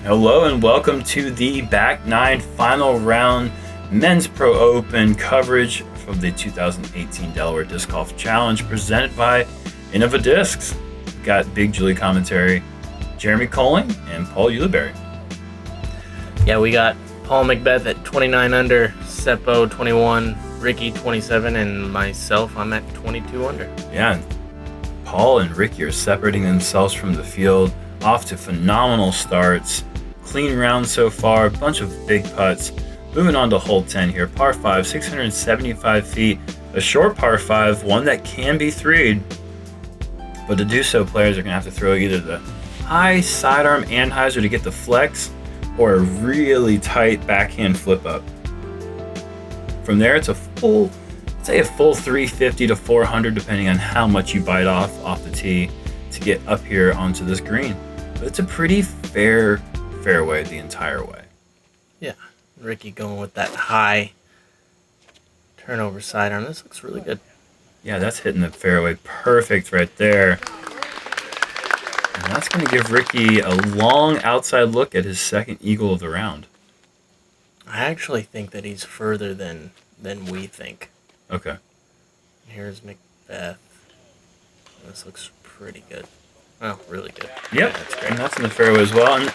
Hello and welcome to the Back 9 Final Round Men's Pro Open coverage from the 2018 Delaware Disc Golf Challenge presented by Innova Discs. We've got Big Julie commentary, Jeremy Koling and Paul Ulibarri. Yeah, we got Paul McBeth at 29 under, Seppo 21, Ricky 27, and myself, I'm at 22 under. Yeah, Paul and Ricky are separating themselves from the field, off to phenomenal starts. Clean round so far, a bunch of big putts. Moving on to hole 10 here, par 5, 675 feet, a short par 5, one that can be threed. But to do so, players are going to have to throw either the high sidearm anhyzer to get the flex or a really tight backhand flip up. From there, it's a full 350 to 400, depending on how much you bite off the tee to get up here onto this green. But it's a pretty fairway the entire way. Yeah, Ricky going with that high turnover sidearm. This looks really good. Yeah, that's hitting the fairway perfect right there. And that's going to give Ricky a long outside look at his second eagle of the round. I actually think that he's further than we think. Okay. Here's McBeth. This looks pretty good. Oh, really good. Yep, Yeah, that's great. And that's in the fairway as well. And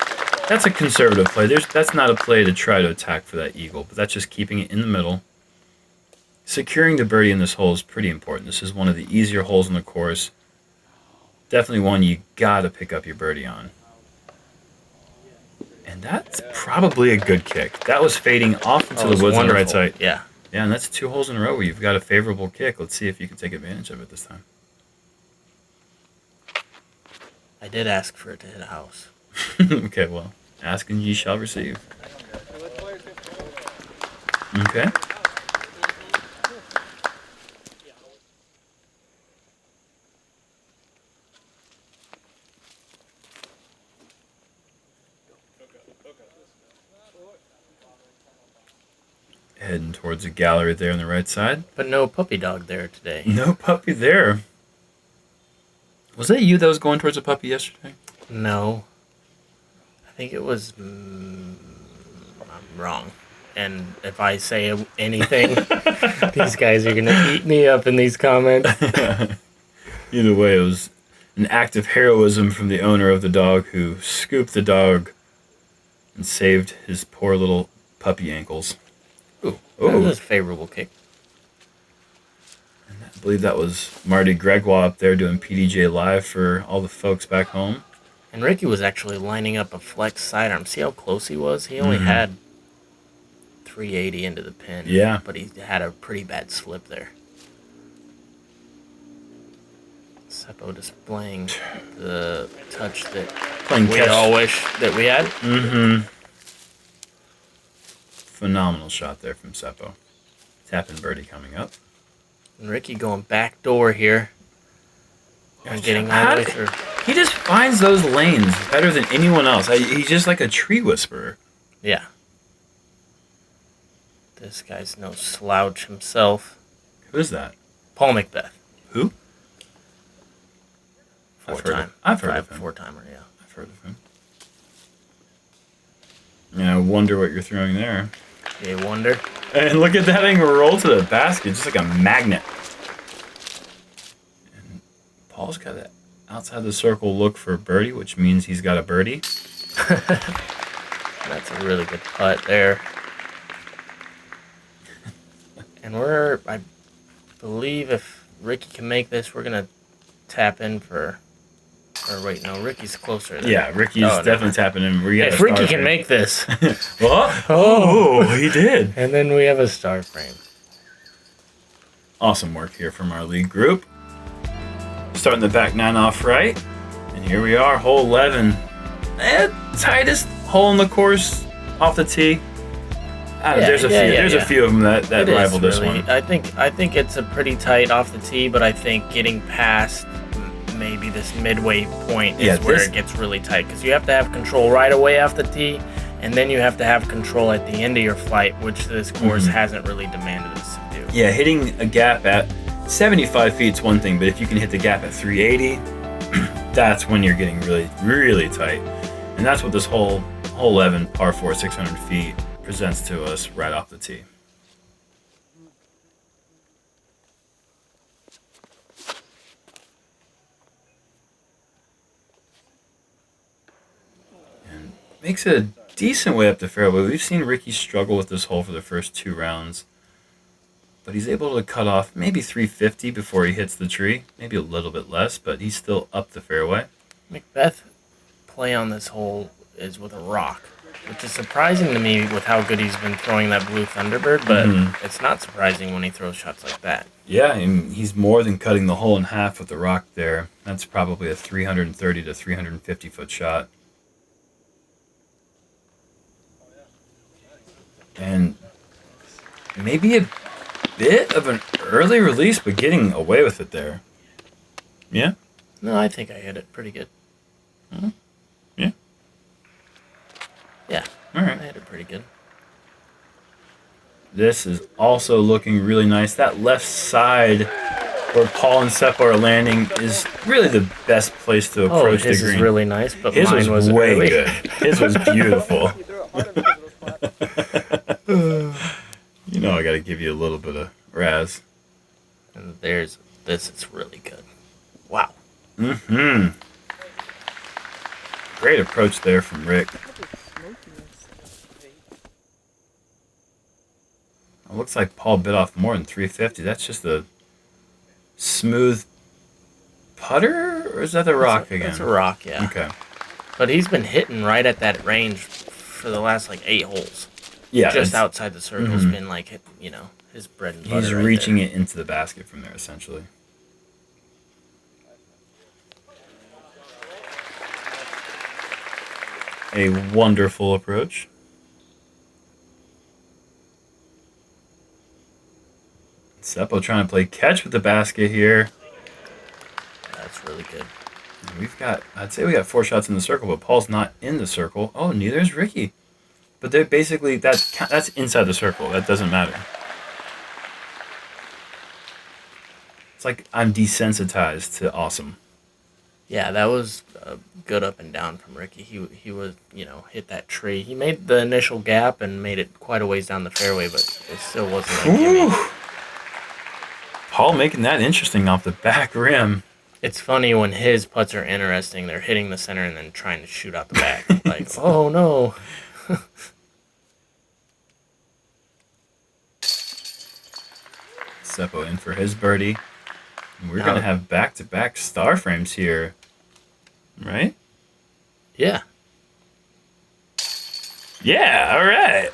that's a conservative play. That's not a play to try to attack for that eagle, but that's just keeping it in the middle. Securing the birdie in this hole is pretty important. This is one of the easier holes in the course. Definitely one you got to pick up your birdie on. And that's probably a good kick. That was fading off into the woods on the right side. Yeah. Yeah, and that's 2 holes in a row where you've got a favorable kick. Let's see if you can take advantage of it this time. I did ask for it to hit a house. Okay, well, ask and ye shall receive. Okay. Heading towards the gallery there on the right side. But no puppy dog there today. No puppy there. Was that you that was going towards a puppy yesterday? No. I think it was... I'm wrong. And if I say anything, these guys are going to eat me up in these comments. Either way, it was an act of heroism from the owner of the dog who scooped the dog and saved his poor little puppy ankles. Ooh, that was a favorable kick. And I believe that was Marty Gregoire up there doing PDJ Live for all the folks back home. And Ricky was actually lining up a flex sidearm. See how close he was? He only had 380 into the pin. Yeah. But he had a pretty bad slip there. Seppo displaying the touch that we all wish that we had. Mm-hmm. Phenomenal shot there from Seppo. Tapping birdie coming up. And Ricky going back door here. And getting all the way through. He just finds those lanes better than anyone else. He's just like a tree whisperer. Yeah. This guy's no slouch himself. Who is that? Paul McBeth. Who? I've heard of him. Four-timer, yeah. I've heard of him. Yeah, I wonder what you're throwing there. You wonder? And look at that thing roll to the basket, just like a magnet. And Paul's got that outside the circle look for a birdie, which means he's got a birdie. That's a really good putt there. And I believe if Ricky can make this, we're going to tap in for... Or wait, no, Ricky's closer. Yeah, Ricky's definitely tapping in. If Ricky can make this. What? Oh, he did. And then we have a star frame. Awesome work here from our league group. Starting the back 9 off right. And here we are, hole 11. Tightest hole in the course off the tee. There's a few of them that rival this one. I think it's a pretty tight off the tee, but I think getting past maybe this midway point is where it gets really tight, because you have to have control right away off the tee, and then you have to have control at the end of your flight, which this course hasn't really demanded us to do. Yeah, hitting a gap at 75 feet is one thing, but if you can hit the gap at 380, that's when you're getting really, really tight. And that's what this whole Hole 11, par 4, 600 feet, presents to us right off the tee. And makes it a decent way up the fairway. We've seen Ricky struggle with this hole for the first 2 rounds. But he's able to cut off maybe 350 before he hits the tree. Maybe a little bit less, but he's still up the fairway. McBeth play on this hole is with a rock, which is surprising to me with how good he's been throwing that blue Thunderbird, but it's not surprising when he throws shots like that. Yeah, and he's more than cutting the hole in half with the rock there. That's probably a 330 to 350 foot shot. And maybe a bit of an early release, but getting away with it there. Yeah? No, I think I hit it pretty good. Yeah? Yeah. All right. I hit it pretty good. This is also looking really nice. That left side where Paul and Seppo are landing is really the best place to approach the green. His is really nice, but his mine was way early. good. His was beautiful. You know I got to give you a little bit of razz. And this is really good. Wow. Great approach there from Rick. It looks like Paul bit off more than 350. That's just a smooth putter, or is that the rock again? It's a rock, yeah. Okay. But he's been hitting right at that range for the last 8 holes. Yeah. Just outside the circle's been his bread and butter. He's reaching it into the basket from there, essentially. A wonderful approach. Seppo trying to play catch with the basket here. That's really good. I'd say we got 4 shots in the circle, but Paul's not in the circle. Oh, neither is Ricky. But they're basically, that's inside the circle. That doesn't matter. It's like I'm desensitized to awesome. Yeah, that was a good up and down from Ricky. He was, hit that tree. He made the initial gap and made it quite a ways down the fairway, but it still wasn't a gimme. Paul making that interesting off the back rim. It's funny when his putts are interesting. They're hitting the center and then trying to shoot out the back. Like, oh no. Seppo in for his birdie. And we're going to have back-to-back star frames here. Right? Yeah. Yeah, all right.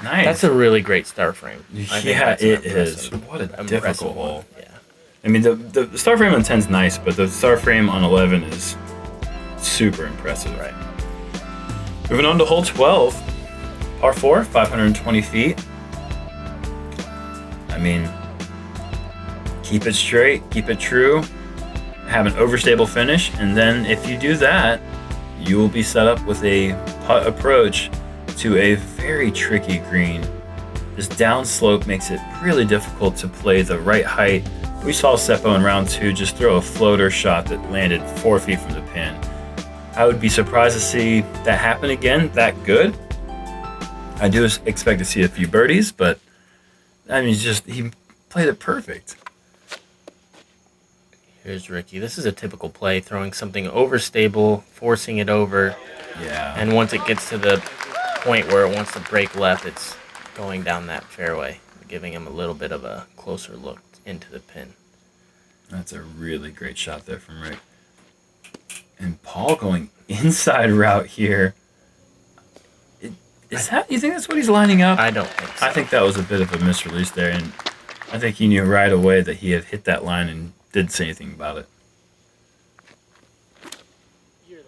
Nice. That's a really great star frame. Yeah, it is. What a difficult hole. Yeah. I mean, the star frame on 10 is nice, but the star frame on 11 is super impressive. Right. Moving on to hole 12. Par 4, 520 feet. I mean, keep it straight, keep it true, have an overstable finish, and then if you do that, you will be set up with a putt approach to a very tricky green. This downslope makes it really difficult to play the right height. We saw Seppo in round 2 just throw a floater shot that landed 4 feet from the pin. I would be surprised to see that happen again that good. I do expect to see a few birdies, but I mean, he played it perfect. Here's Ricky. This is a typical play, throwing something overstable, forcing it over. Yeah. And once it gets to the point where it wants to break left, it's going down that fairway, giving him a little bit of a closer look into the pin. That's a really great shot there from Rick. And Paul going inside route here. You think that's what he's lining up? I don't think so. I think that was a bit of a misrelease there, and I think he knew right away that he had hit that line and didn't say anything about it. You're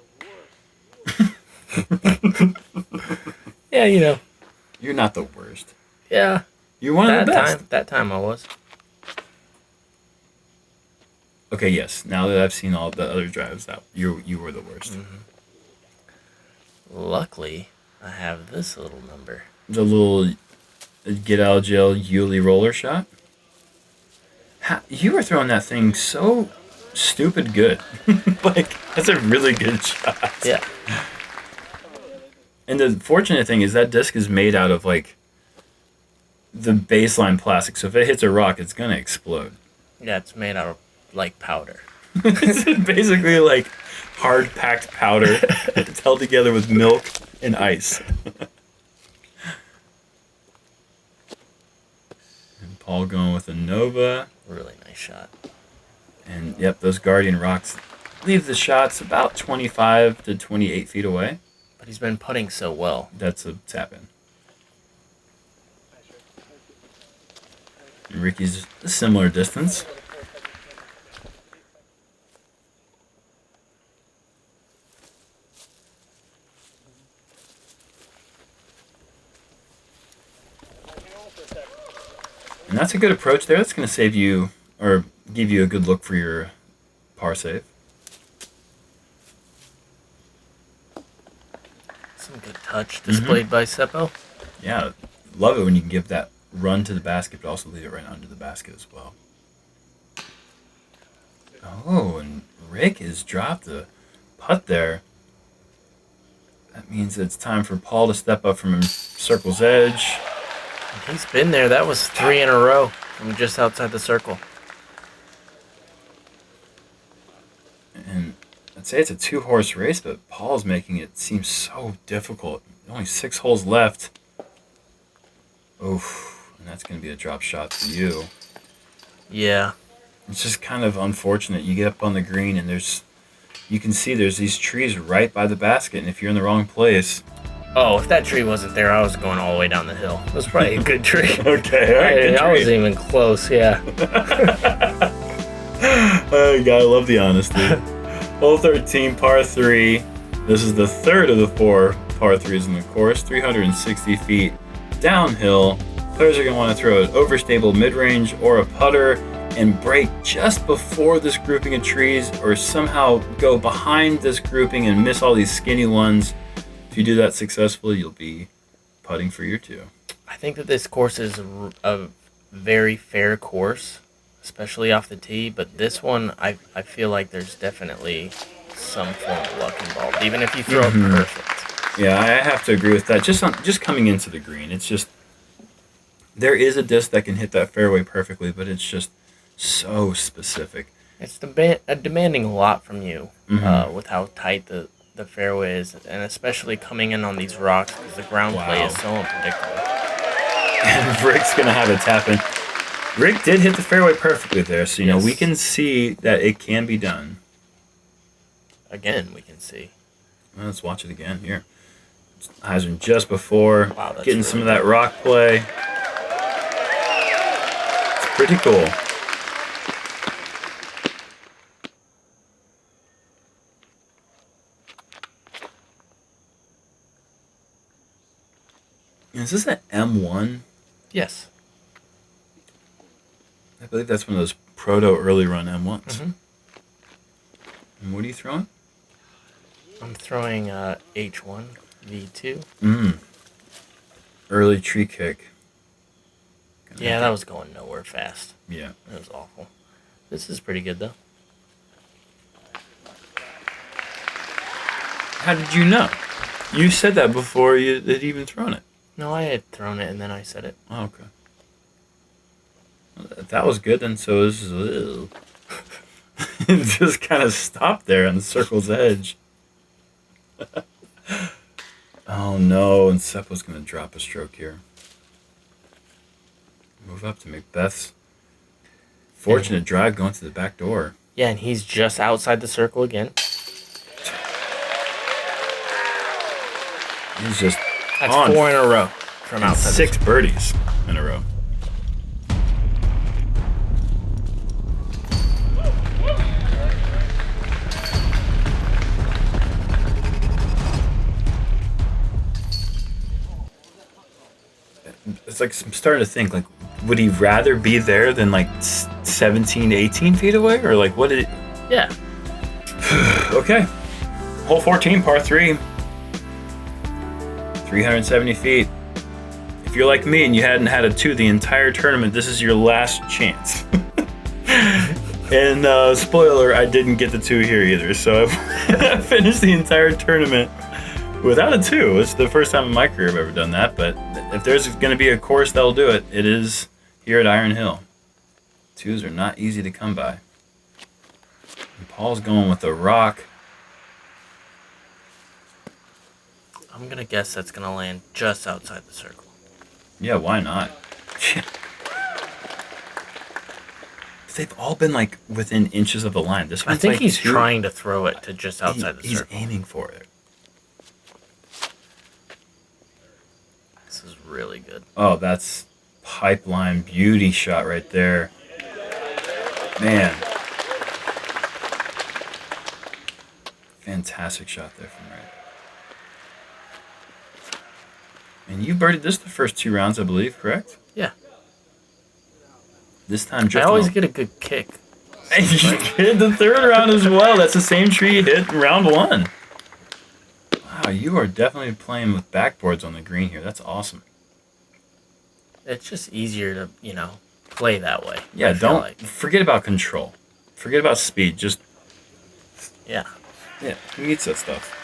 the worst. Yeah, You're not the worst. Yeah. You're one of the best. That time I was. Okay, yes. Now that I've seen all the other drives out, you were the worst. Mm-hmm. Luckily, I have this little number. The little get out of jail Uli roller shot. You were throwing that thing so stupid good. Like, that's a really good shot. Yeah. And the fortunate thing is that disc is made out of like the baseline plastic. So if it hits a rock, it's gonna explode. Yeah, it's made out of like powder. It's basically like hard packed powder. It's held together with milk and ice. And Paul going with a Nova. Really nice shot. And yep, those Guardian rocks leave the shots about 25 to 28 feet away. But he's been putting so well. That's a tap in. And Ricky's a similar distance. And that's a good approach there. That's going to save you, or give you a good look for your par save. Some good touch displayed by Seppo. Yeah, love it when you can give that run to the basket, but also leave it right under the basket as well. Oh, and Rick has dropped a putt there. That means it's time for Paul to step up from circle's edge. He's been there. That was 3 in a row from just outside the circle. And I'd say it's a 2-horse race, but Paul's making it seem so difficult. Only 6 holes left. Oof, and that's going to be a drop shot for you. Yeah. It's just kind of unfortunate. You get up on the green and you can see there's these trees right by the basket, and if you're in the wrong place... Oh, if that tree wasn't there, I was going all the way down the hill. It was probably a good tree. Okay, all right, I wasn't even close, yeah. Oh, God, I love the honesty. Hole 13, par 3. This is the third of the 4 par 3s in the course. 360 feet downhill. Players are going to want to throw an overstable mid-range or a putter and break just before this grouping of trees, or somehow go behind this grouping and miss all these skinny ones. If you do that successfully, you'll be putting for your 2. I think that this course is a very fair course, especially off the tee, but this one, I feel like there's definitely some form of luck involved, even if you throw it perfect. Yeah, I have to agree with that. Just coming into the green, it's just, there is a disc that can hit that fairway perfectly, but it's just so specific. It's demanding a lot from you with how tight the fairway is, and especially coming in on these rocks because the ground play is so unpredictable. And Rick's going to have a tap in. Rick did hit the fairway perfectly there, so, you know, we can see that it can be done. Again, we can see. Well, let's watch it again here. Hyzen just before, getting really some of that rock play. It's pretty cool. Is this an M1? Yes. I believe that's one of those proto early run M1s. Mm-hmm. And what are you throwing? I'm throwing H1 V2. Early tree kick. Yeah, that was going nowhere fast. Yeah. It was awful. This is pretty good, though. How did you know? You said that before you had even thrown it. No, I had thrown it, and then I said it. Oh, okay. Well, if that was good, then so this is... It just kind of stopped there on the circle's edge. Oh, no, and Seppo's going to drop a stroke here. Move up to McBeth's fortunate drive going to the back door. Yeah, and he's just outside the circle again. He's just That's on 4 in a row from outside. 6 birdies in a row. It's like I'm starting to think, like, would he rather be there than like 17, 18 feet away? Or like, what did it... Yeah. Okay. Hole 14, par 3. 370 feet. If you're like me and you hadn't had a 2 the entire tournament, this is your last chance. And spoiler, I didn't get the 2 here either. So I finished the entire tournament Without a 2. It's the first time in my career I've ever done that, but if there's going to be a course that'll do it, it is here at Iron Hill. 2s are not easy to come by. And Paul's going with the rock. I'm going to guess that's going to land just outside the circle. Yeah, why not? They've all been like within inches of the line. This one's I think like he's 2. trying to throw it to just outside the circle. He's aiming for it. This is really good. Oh, that's pipeline beauty shot right there. Man. Fantastic shot there from Rick. And you birdied this the first 2 rounds, I believe, correct? Yeah. This time, I always get a good kick. And you hit the 3rd round as well. That's the same tree you hit in round 1. Wow, you are definitely playing with backboards on the green here. That's awesome. It's just easier to, play that way. Yeah, forget about control. Forget about speed. Just yeah, who needs that stuff?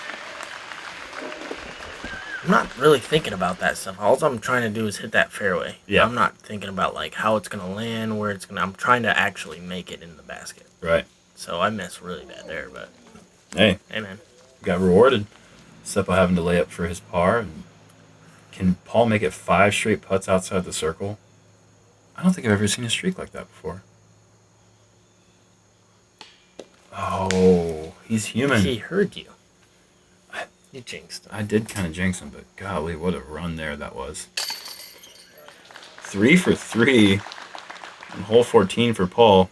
I'm not really thinking about that stuff. All I'm trying to do is hit that fairway. Yeah. I'm not thinking about like how it's gonna land, where it's gonna. I'm trying to actually make it in the basket. Right. So I missed really bad there, but hey man, got rewarded. Seppo having to lay up for his par. And can Paul make it 5 straight putts outside the circle? I don't think I've ever seen a streak like that before. Oh, he's human. He heard you. You jinxed him. I did kind of jinx him, but golly, what a run there that was. 3 for 3 on hole 14 for Paul.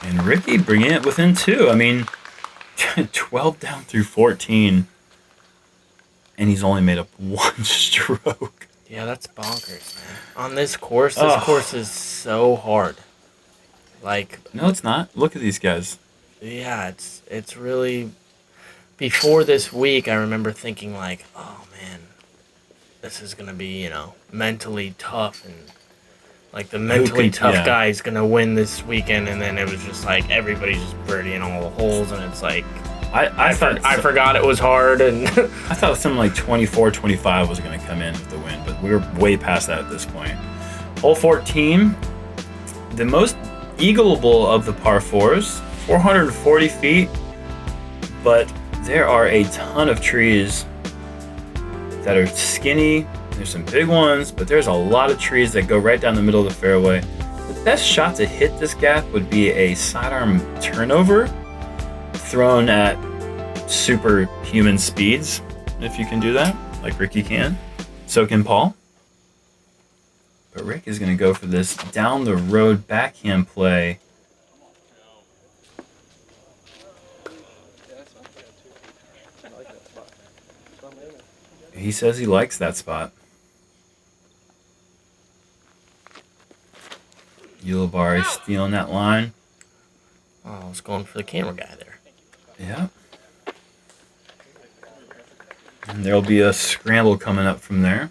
And Ricky bringing it within 2. I mean, 12 down through 14. And he's only made up 1 stroke. Yeah, that's bonkers, man. On this course is so hard. Like, no, it's not. Look at these guys. Yeah, it's really. Before this week, I remember thinking like, oh man, this is gonna be mentally tough, and like the mentally tough guy is gonna win this weekend, and then it was just like everybody's just birdieing all the holes, and it's like I forgot it was hard, and I thought something like 24-25 was going to come in with the win, but we were way past that at this point. Hole 14, the most eagleable of the par 4s, 440 feet, but there are a ton of trees that are skinny. There's some big ones, but there's a lot of trees that go right down the middle of the fairway. The best shot to hit this gap would be a sidearm turnover thrown at superhuman speeds, if you can do that, like Ricky can. So can Paul. But Rick is going to go for this down the road backhand play. He says he likes that spot. Ulibarri stealing that line. Oh, I was going for the camera guy there. Yeah. And there'll be a scramble coming up from there.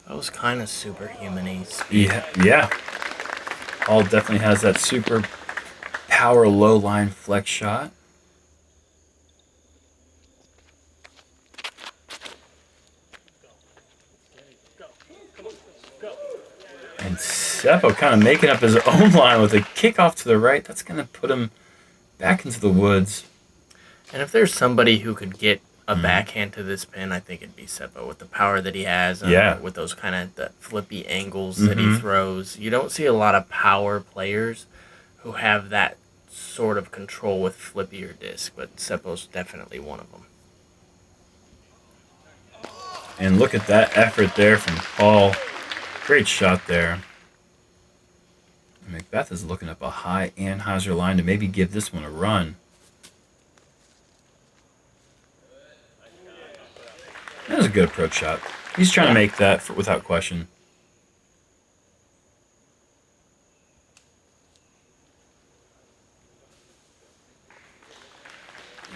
That was kind of superhuman-y speed. Yeah. Paul definitely has that super power low line flex shot. And Seppo kind of making up his own line with a kickoff to the right. That's going to put him back into the woods. And if there's somebody who could get a backhand to this pin, I think it'd be Seppo with the power that he has. With those kind of the flippy angles that he throws. You don't see a lot of power players who have that sort of control with flippy or disc, but Seppo's definitely one of them. And look at that effort there from Paul. Great shot there. McBeth is looking up a high Anheuser line to maybe give this one a run. That was a good approach shot. He's trying to make that without question.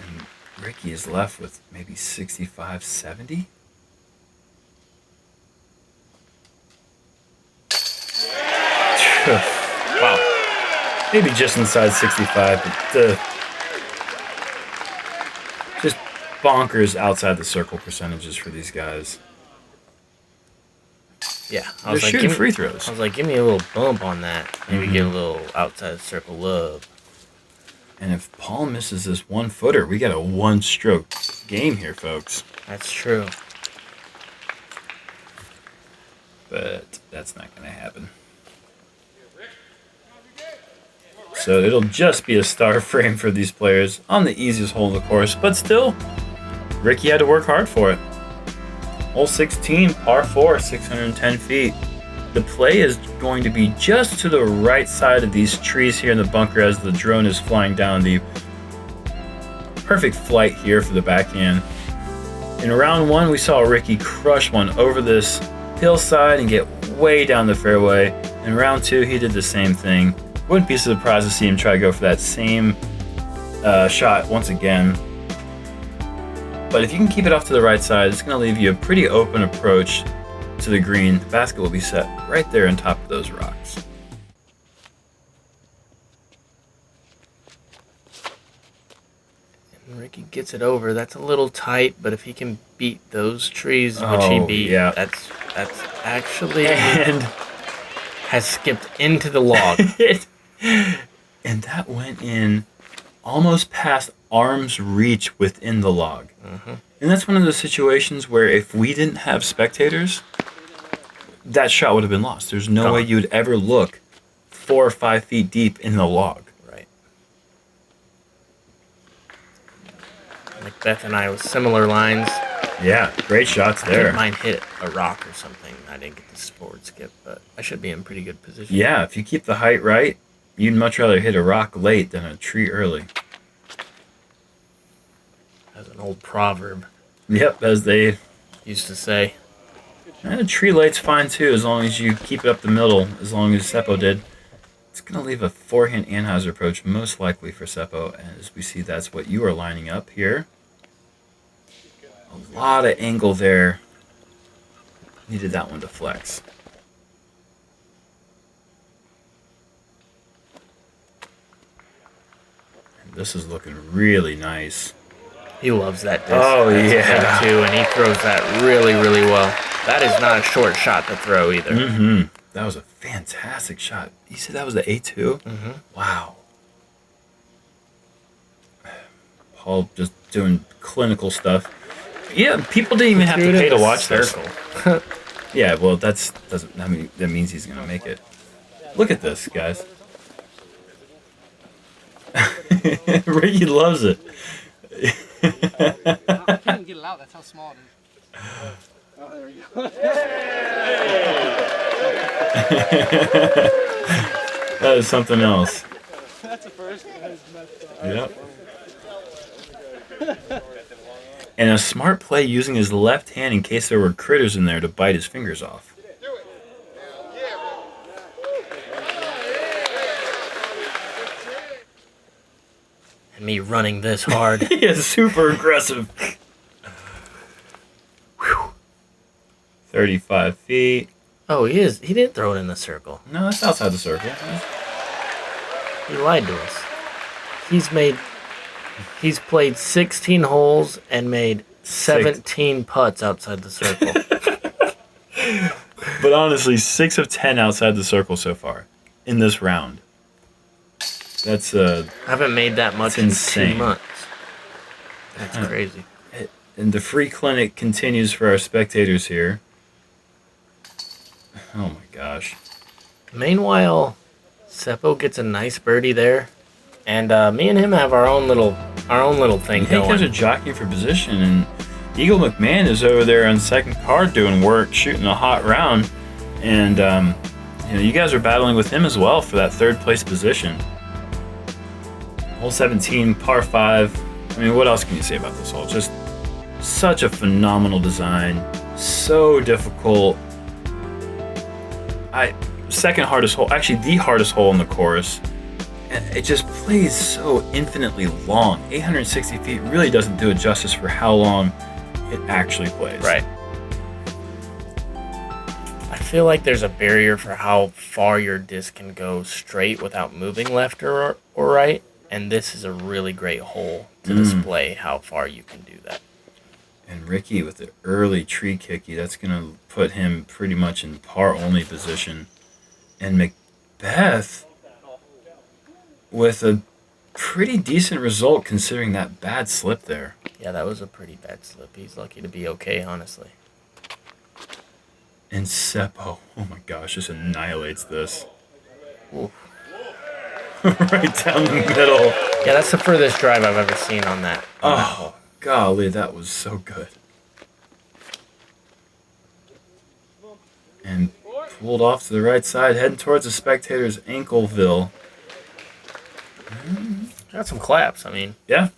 And Ricky is left with maybe 65, 70. Wow. Maybe just inside 65, but just bonkers outside the circle percentages for these guys. Yeah, They're shooting free throws. I was like, give me a little bump on that. Maybe get a little outside circle love. And if Paul misses this 1-footer, we got a one-stroke game here, folks. That's true. But that's not going to happen. So it'll just be a star frame for these players on the easiest hole in the course. But still, Ricky had to work hard for it. Hole 16, par 4, 610 feet. The play is going to be just to the right side of these trees here in the bunker as the drone is flying down. The perfect flight here for the backhand. In round 1, we saw Ricky crush one over this hillside and get way down the fairway. In round 2, he did the same thing. Wouldn't be surprised to see him try to go for that same shot once again. But if you can keep it off to the right side, it's going to leave you a pretty open approach to the green. The basket will be set right there on top of those rocks. And Ricky gets it over. That's a little tight, but if he can beat those trees, which he beat, that's actually and has skipped into the log. And that went in almost past arm's reach within the log. And that's one of those situations where if we didn't have spectators, that shot would have been lost. There's no way you'd ever look 4 or 5 feet deep in the log. Right. McBeth and I with similar lines. Yeah, great shots I there. think mine hit a rock or something. I didn't get the forward skip, but I should be in pretty good position. Yeah, if you keep the height right, you'd much rather hit a rock late than a tree early. That's an old proverb. Yep, as they used to say. And a tree light's fine too, as long as you keep it up the middle, as long as Seppo did. It's going to leave a forehand Anheuser approach most likely for Seppo, as we see that's what you are lining up here. A lot of angle there. Needed that one to flex. And this is looking really nice. He loves that disc. Oh, that's too, and he throws that really, really well. That is not a short shot to throw either. That was a fantastic shot. You said that was the A2? Wow. Paul just doing clinical stuff. Yeah, people didn't even have to pay to watch this. Yeah, well, that means he's gonna make it. Look at this, guys. Ricky loves it. I couldn't get it out. That's how small it is. Oh, there you go. That is something else. That's a first. Yep. And a smart play using his left hand in case there were critters in there to bite his fingers off. And me running this hard. He is super aggressive. 35 feet. Oh, he is. He didn't throw it in the circle. No, that's outside the circle. He lied to us. He's played 16 holes and made 17 putts outside the circle. But honestly, 6 of 10 outside the circle so far in this round. That's I haven't made that much in 2 months. That's crazy. And the free clinic continues for our spectators here. Oh my gosh. Meanwhile, Seppo gets a nice birdie there, and me and him have our own little thing I think going. guys are jockeying for position, and Eagle McMahon is over there on second card doing work, shooting a hot round, and you guys are battling with him as well for that third place position. Hole 17, par 5. I mean, what else can you say about this hole? Just such a phenomenal design, so difficult. Second hardest hole, actually the hardest hole in the course. And it just plays so infinitely long. 860 feet really doesn't do it justice for how long it actually plays. Right. I feel like there's a barrier for how far your disc can go straight without moving left or right, and this is a really great hole to display how far you can do that. And Ricky with the early tree kicky, that's going to put him pretty much in par-only position. And McBeth with a pretty decent result considering that bad slip there. Yeah, that was a pretty bad slip. He's lucky to be okay, honestly. And Seppo, oh my gosh, just annihilates this. Oof. Right down the middle. Yeah, that's the furthest drive I've ever seen on that. Oh, golly, that was so good. And pulled off to the right side, heading towards the spectator's Ankleville. Got some claps, I mean. Yeah.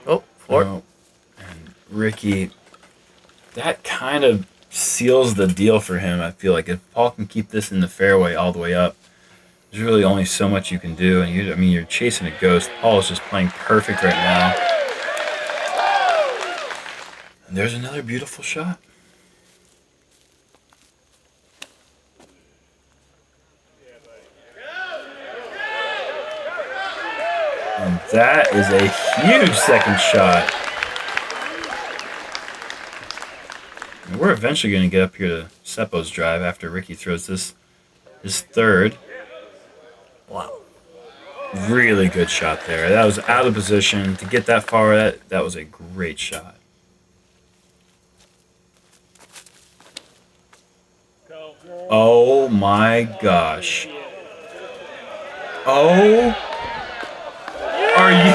Oh, four. Oh, and Ricky, that kind of seals the deal for him. I feel like if Paul can keep this in the fairway all the way up, there's really only so much you can do. And you're chasing a ghost. Paul is just playing perfect right now. And there's another beautiful shot. And that is a huge second shot. And we're eventually going to get up here to Seppo's drive after Ricky throws this his third. Wow. Really good shot there. That was out of position. To get that far, that was a great shot. Oh my gosh. Oh. Are you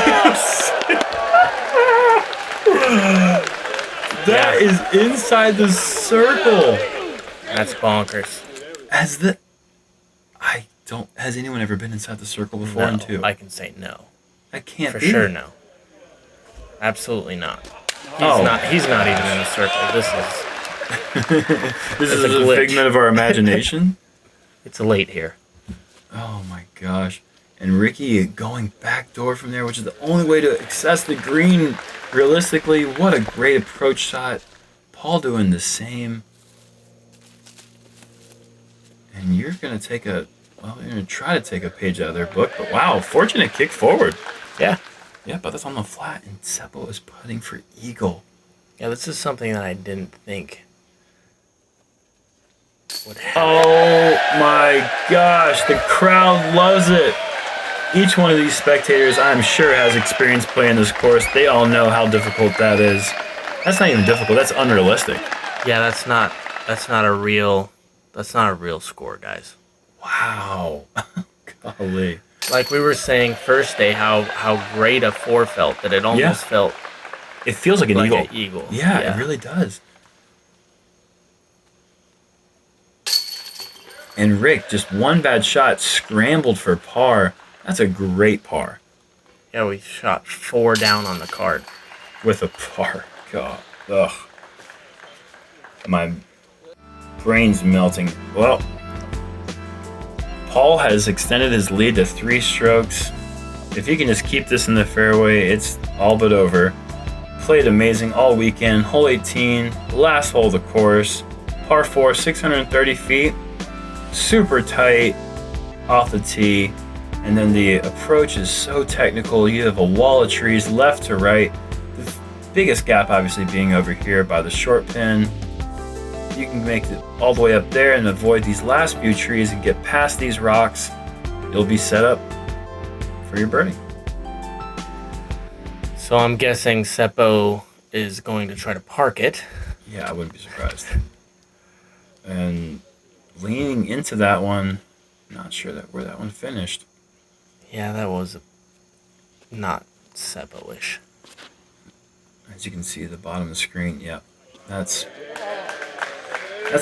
That is inside the circle. That's bonkers. Has anyone ever been inside the circle before? No, And two? I can say no. I can't For be. sure, no. Absolutely not. He's not even in the circle. This This is a a glitch. figment of our imagination. It's late here. Oh my gosh. And Ricky going backdoor from there, which is the only way to access the green realistically. What a great approach shot. Paul doing the same. And you're going to you're going to try to take a page out of their book. But wow, fortunate kick forward. Yeah. Yeah, but that's on the flat. And Seppo is putting for eagle. Yeah, this is something that I didn't think would happen. Oh my gosh, the crowd loves it. Each one of these spectators, I'm sure, has experience playing this course. They all know how difficult that is. That's not even difficult. That's unrealistic. Yeah, that's not a real score, guys. Wow. Golly. Like we were saying first day, how great a 4 felt, that it almost felt. It feels like an eagle. An eagle. Yeah, it really does. And Rick, just one bad shot, scrambled for par. That's a great par. Yeah, we shot 4 down on the card. With a par. God. Ugh. My brain's melting. Well, Paul has extended his lead to 3 strokes. If he can just keep this in the fairway, it's all but over. Played amazing all weekend. Hole 18, last hole of the course. Par 4, 630 feet. Super tight off the tee. And then the approach is so technical. You have a wall of trees left to right. The biggest gap obviously being over here by the short pin. You can make it all the way up there and avoid these last few trees and get past these rocks. You'll be set up for your birdie. So I'm guessing Seppo is going to try to park it. Yeah, I wouldn't be surprised. And leaning into that one, not sure where that one finished. Yeah, that was not Seppo-ish. As you can see at the bottom of the screen, yeah. That's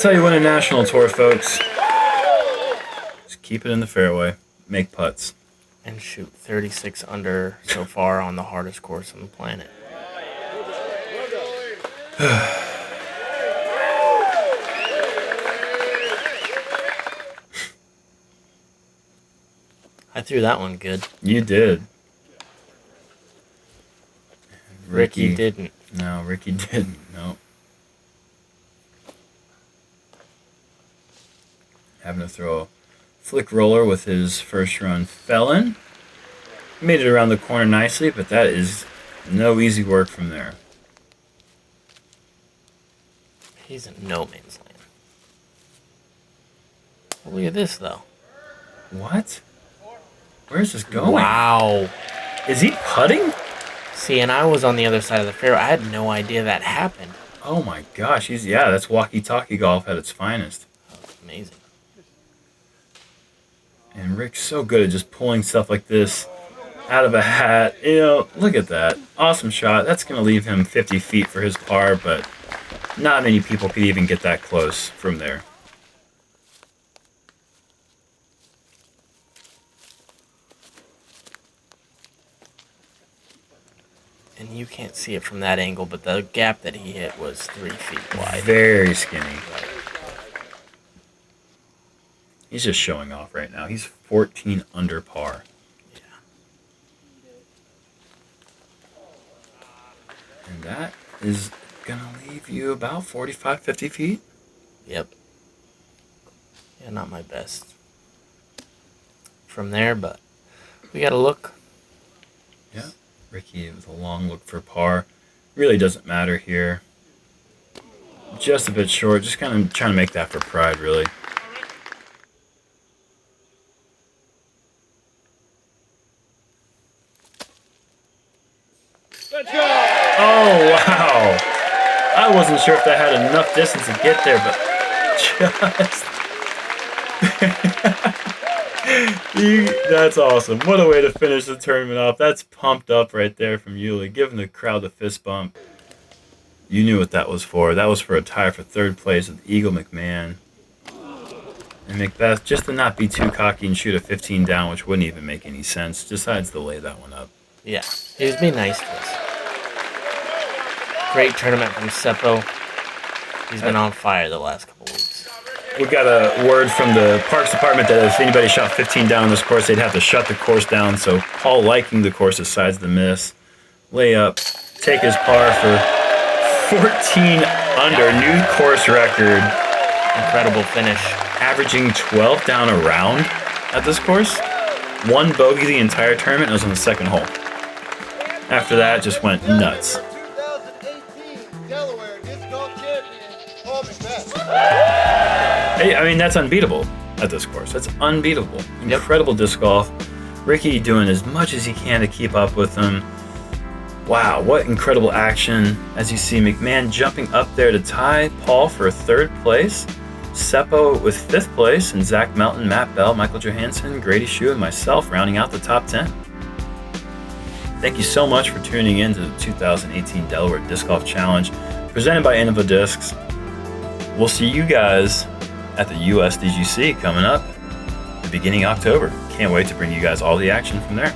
how you win a national tour, folks. Just keep it in the fairway. Make putts. And shoot 36 under so far on the hardest course on the planet. I threw that one good. You did. Ricky didn't. No, Ricky didn't. No. Having to throw a flick roller with his first run felon. Made it around the corner nicely, but that is no easy work from there. He's in no man's land. Look at this, though. What? Where's this going? Wow. Is he putting? See, and I was on the other side of the fairway. I had no idea that happened. Oh my gosh, that's walkie-talkie golf at its finest. That's amazing. And Rick's so good at just pulling stuff like this out of a hat. Look at that. Awesome shot. That's going to leave him 50 feet for his par, but not many people could even get that close from there. And you can't see it from that angle, but the gap that he hit was 3 feet wide. Very skinny. He's just showing off right now. He's 14 under par. Yeah. And that is going to leave you about 45, 50 feet. Yep. Yeah, not my best from there, but we got to look. Yeah. Ricky with a long look for par. Really doesn't matter here. Just a bit short. Just kind of trying to make that for pride, really. Let's go! Oh, wow. I wasn't sure if that had enough distance to get there, but just... That's awesome. What a way to finish the tournament off. That's pumped up right there from Uli, giving the crowd the fist bump. You knew what that was for. That was for a tie for third place with Eagle McMahon. And McBeth, just to not be too cocky and shoot a 15 down, which wouldn't even make any sense, decides to lay that one up. Yeah, he was being nice to us. Great tournament from Seppo. He's been on fire the last couple weeks. We got a word from the Parks Department that if anybody shot 15 down on this course, they'd have to shut the course down. So Paul, liking the course, decides to miss. Lay up, take his par for 14 under, new course record. Incredible finish. Averaging 12 down a round at this course. One bogey the entire tournament. It was on the second hole. After that, just went nuts. 2018 Delaware Disc Golf Champion, McBeth. Hey, I mean, that's unbeatable at this course. That's unbeatable. Incredible disc golf. Ricky doing as much as he can to keep up with him. Wow, what incredible action. As you see, McMahon jumping up there to tie Paul for third place. Seppo with fifth place, and Zach Melton, Matt Bell, Michael Johansson, Grady Shue, and myself rounding out the top 10. Thank you so much for tuning in to the 2018 Delaware Disc Golf Challenge presented by Innova Discs. We'll see you guys at the USDGC coming up the beginning of October. Can't wait to bring you guys all the action from there.